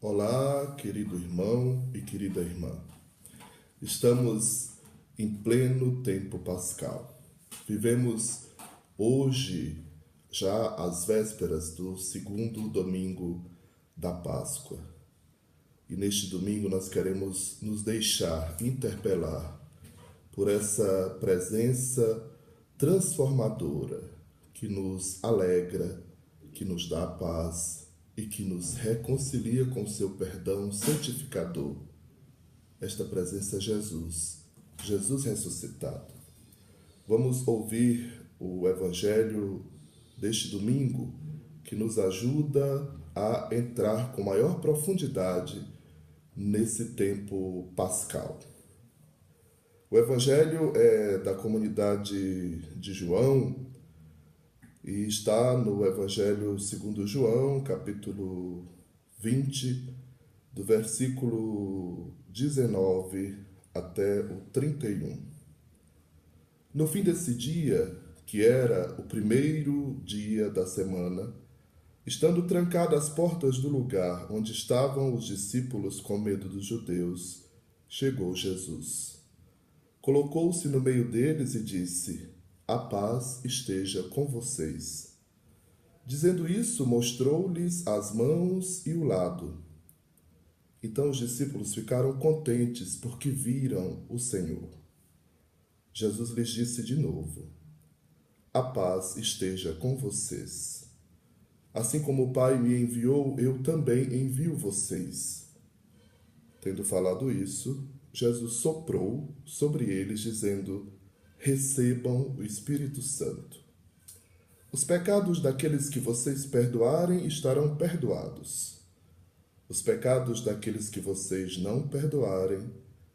Olá, querido irmão e querida irmã. Estamos em pleno tempo pascal. Vivemos hoje já as vésperas do segundo domingo da Páscoa. E neste domingo nós queremos nos deixar interpelar por essa presença transformadora que nos alegra, que nos dá paz e que nos reconcilia com seu perdão santificador. Esta presença é Jesus, Jesus ressuscitado. Vamos ouvir o Evangelho deste domingo, que nos ajuda a entrar com maior profundidade nesse tempo pascal. O Evangelho é da comunidade de João e está no Evangelho segundo João, capítulo 20, do versículo 19 até o 31. No fim desse dia, que era o primeiro dia da semana, estando trancadas as portas do lugar onde estavam os discípulos com medo dos judeus, chegou Jesus. Colocou-se no meio deles e disse: "A paz esteja com vocês." Dizendo isso, mostrou-lhes as mãos e o lado. Então os discípulos ficaram contentes porque viram o Senhor. Jesus lhes disse de novo: "A paz esteja com vocês. Assim como o Pai me enviou, eu também envio vocês." Tendo falado isso, Jesus soprou sobre eles, dizendo: "Recebam o Espírito Santo. Os pecados daqueles que vocês perdoarem estarão perdoados. Os pecados daqueles que vocês não perdoarem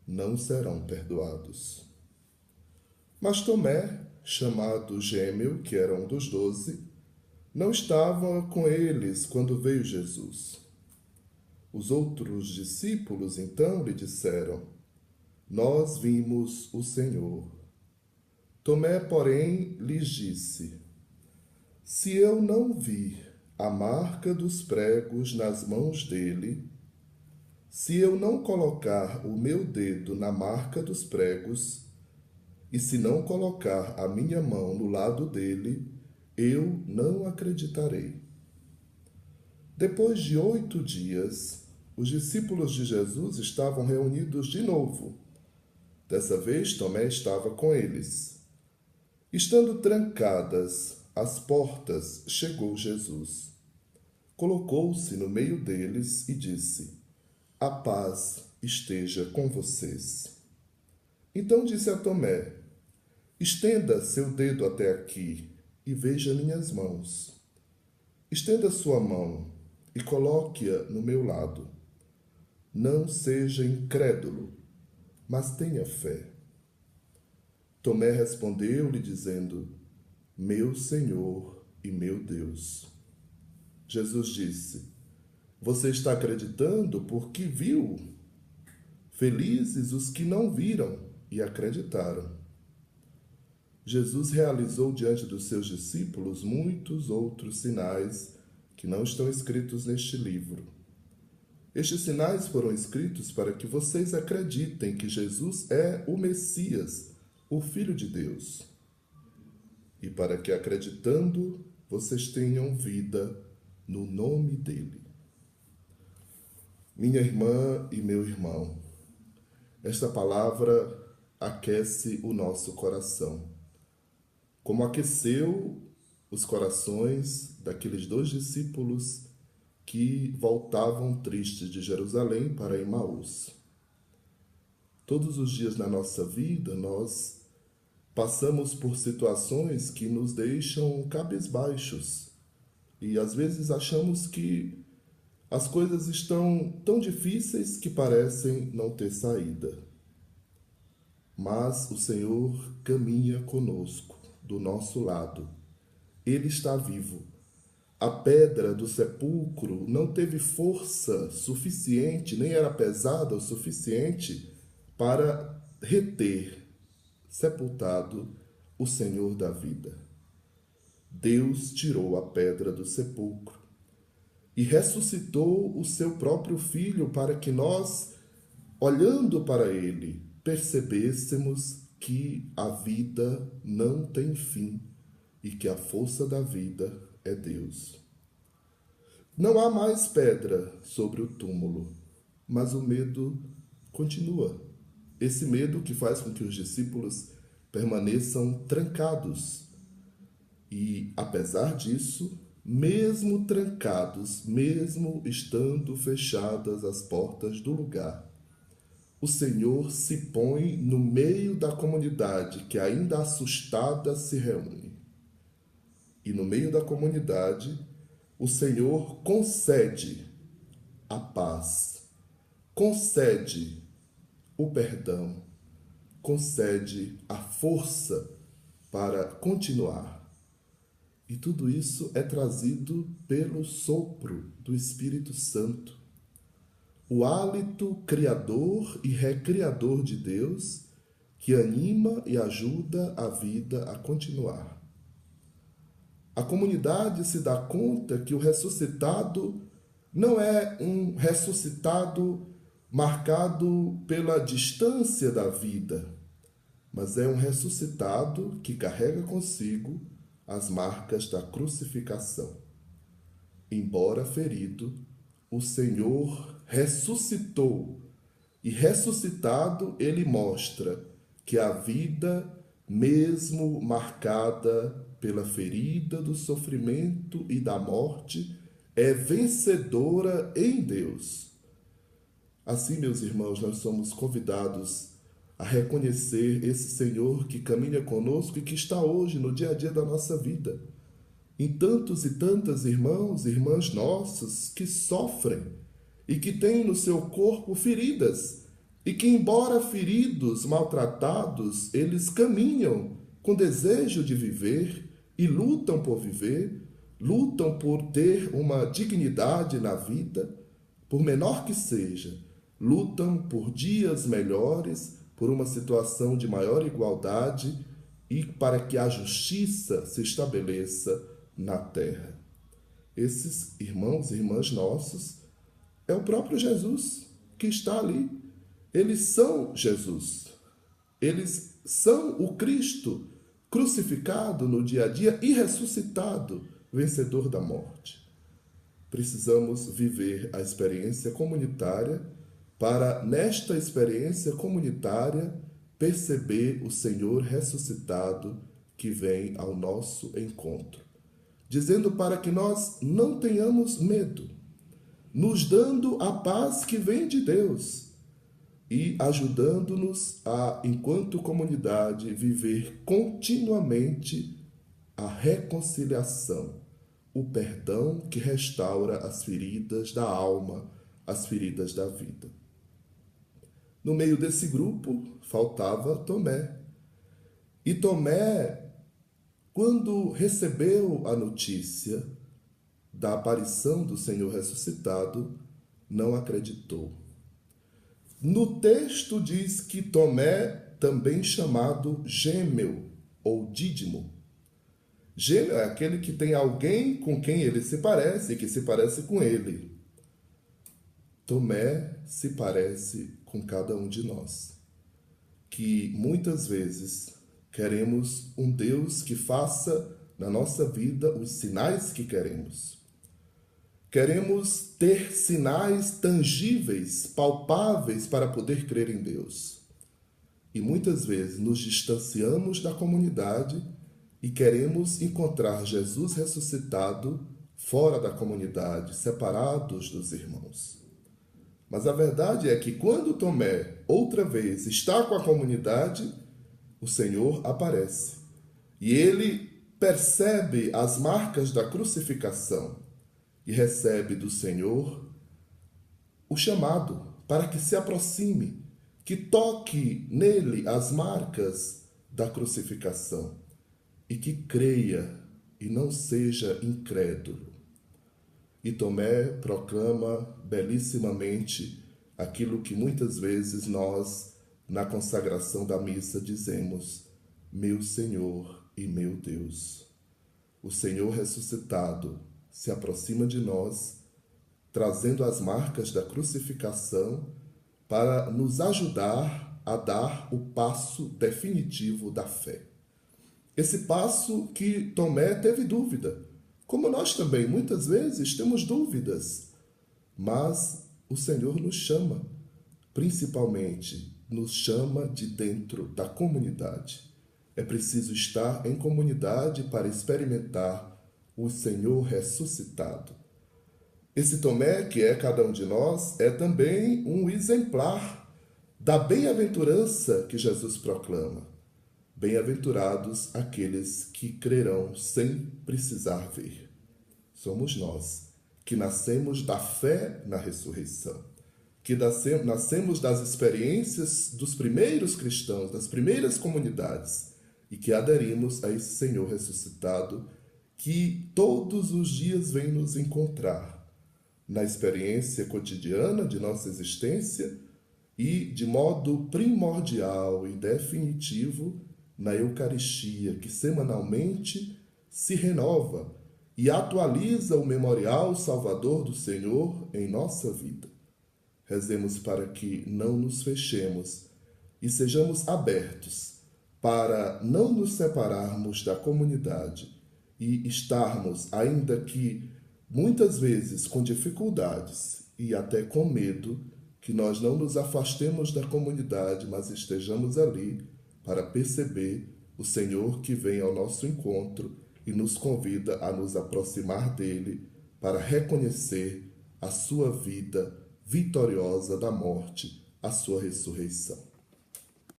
não serão perdoados." Mas Tomé, chamado Gêmeo, que era um dos 12, não estava com eles quando veio Jesus. Os outros discípulos então lhe disseram: "Nós vimos o Senhor." Tomé, porém, lhes disse: "Se eu não vir a marca dos pregos nas mãos dele, se eu não colocar o meu dedo na marca dos pregos, e se não colocar a minha mão no lado dele, eu não acreditarei." Depois de 8 dias, os discípulos de Jesus estavam reunidos de novo. Dessa vez, Tomé estava com eles. Estando trancadas as portas, chegou Jesus. Colocou-se no meio deles e disse: "A paz esteja com vocês." Então disse a Tomé: "Estenda seu dedo até aqui e veja minhas mãos. Estenda sua mão e coloque-a no meu lado. Não seja incrédulo, mas tenha fé." Tomé respondeu-lhe dizendo: "Meu Senhor e meu Deus." Jesus disse: "Você está acreditando porque viu? Felizes os que não viram e acreditaram." Jesus realizou diante dos seus discípulos muitos outros sinais que não estão escritos neste livro. Estes sinais foram escritos para que vocês acreditem que Jesus é o Messias, o Filho de Deus, e para que, acreditando, vocês tenham vida no nome dele. Minha irmã e meu irmão, esta palavra aquece o nosso coração, como aqueceu os corações daqueles 2 discípulos que voltavam tristes de Jerusalém para Emaús. Todos os dias na nossa vida, nós passamos por situações que nos deixam cabisbaixos e às vezes achamos que as coisas estão tão difíceis que parecem não ter saída. Mas o Senhor caminha conosco, do nosso lado. Ele está vivo. A pedra do sepulcro não teve força suficiente, nem era pesada o suficiente para reter, sepultado, o Senhor da vida. Deus tirou a pedra do sepulcro. e ressuscitou o seu próprio Filho para que nós, olhando para ele, percebêssemos que a vida não tem fim e que a força da vida é Deus. Não há mais pedra sobre o túmulo, mas o medo continua. Esse medo que faz com que os discípulos permaneçam trancados. E, apesar disso, mesmo trancados, mesmo estando fechadas as portas do lugar, o Senhor se põe no meio da comunidade que ainda assustada se reúne. E no meio da comunidade, o Senhor concede a paz, concede o perdão, concede a força para continuar. E tudo isso é trazido pelo sopro do Espírito Santo, o hálito criador e recriador de Deus que anima e ajuda a vida a continuar. A comunidade se dá conta que o ressuscitado não é um ressuscitado marcado pela distância da vida, mas é um ressuscitado que carrega consigo as marcas da crucificação. Embora ferido, o Senhor ressuscitou, e ressuscitado ele mostra que a vida, mesmo marcada pela ferida do sofrimento e da morte, é vencedora em Deus. Assim, meus irmãos, nós somos convidados a reconhecer esse Senhor que caminha conosco e que está hoje no dia a dia da nossa vida. Em tantos e tantas irmãos e irmãs nossos que sofrem e que têm no seu corpo feridas e que, embora feridos, maltratados, eles caminham com desejo de viver e lutam por viver, lutam por ter uma dignidade na vida, por menor que seja, lutam por dias melhores, por uma situação de maior igualdade e para que a justiça se estabeleça na terra. Esses irmãos e irmãs nossos é o próprio Jesus que está ali. Eles são Jesus. Eles são o Cristo crucificado no dia a dia e ressuscitado, vencedor da morte. Precisamos viver a experiência comunitária para, nesta experiência comunitária, perceber o Senhor ressuscitado que vem ao nosso encontro, dizendo para que nós não tenhamos medo, nos dando a paz que vem de Deus e ajudando-nos a, enquanto comunidade, viver continuamente a reconciliação, o perdão que restaura as feridas da alma, as feridas da vida. No meio desse grupo faltava Tomé. E Tomé, quando recebeu a notícia da aparição do Senhor ressuscitado, não acreditou. No texto diz que Tomé, também chamado Gêmeo ou Dídimo. Gêmeo é aquele que tem alguém com quem ele se parece e que se parece com ele. Tomé se parece com cada um de nós, que muitas vezes queremos um Deus que faça na nossa vida os sinais que queremos. Queremos ter sinais tangíveis, palpáveis para poder crer em Deus. E muitas vezes nos distanciamos da comunidade e queremos encontrar Jesus ressuscitado fora da comunidade, separados dos irmãos. Mas a verdade é que quando Tomé, outra vez, está com a comunidade, o Senhor aparece. E ele percebe as marcas da crucificação e recebe do Senhor o chamado para que se aproxime, que toque nele as marcas da crucificação e que creia e não seja incrédulo. E Tomé proclama belíssimamente aquilo que muitas vezes nós, na consagração da missa, dizemos: meu Senhor e meu Deus. O Senhor ressuscitado se aproxima de nós trazendo as marcas da crucificação para nos ajudar a dar o passo definitivo da fé. Esse passo que Tomé teve dúvida, como nós também muitas vezes temos dúvidas, mas o Senhor nos chama, principalmente nos chama de dentro da comunidade. É preciso estar em comunidade para experimentar o Senhor ressuscitado. Esse Tomé, que é cada um de nós, é também um exemplar da bem-aventurança que Jesus proclama. Bem-aventurados aqueles que crerão sem precisar ver. Somos nós, que nascemos da fé na ressurreição, que nascemos das experiências dos primeiros cristãos, das primeiras comunidades, e que aderimos a esse Senhor ressuscitado, que todos os dias vem nos encontrar na experiência cotidiana de nossa existência e, de modo primordial e definitivo, na Eucaristia, que semanalmente se renova e atualiza o memorial salvador do Senhor em nossa vida. Rezemos para que não nos fechemos e sejamos abertos para não nos separarmos da comunidade e estarmos, ainda que muitas vezes com dificuldades e até com medo, que nós não nos afastemos da comunidade, mas estejamos ali para perceber o Senhor que vem ao nosso encontro e nos convida a nos aproximar dele para reconhecer a sua vida vitoriosa da morte, a sua ressurreição.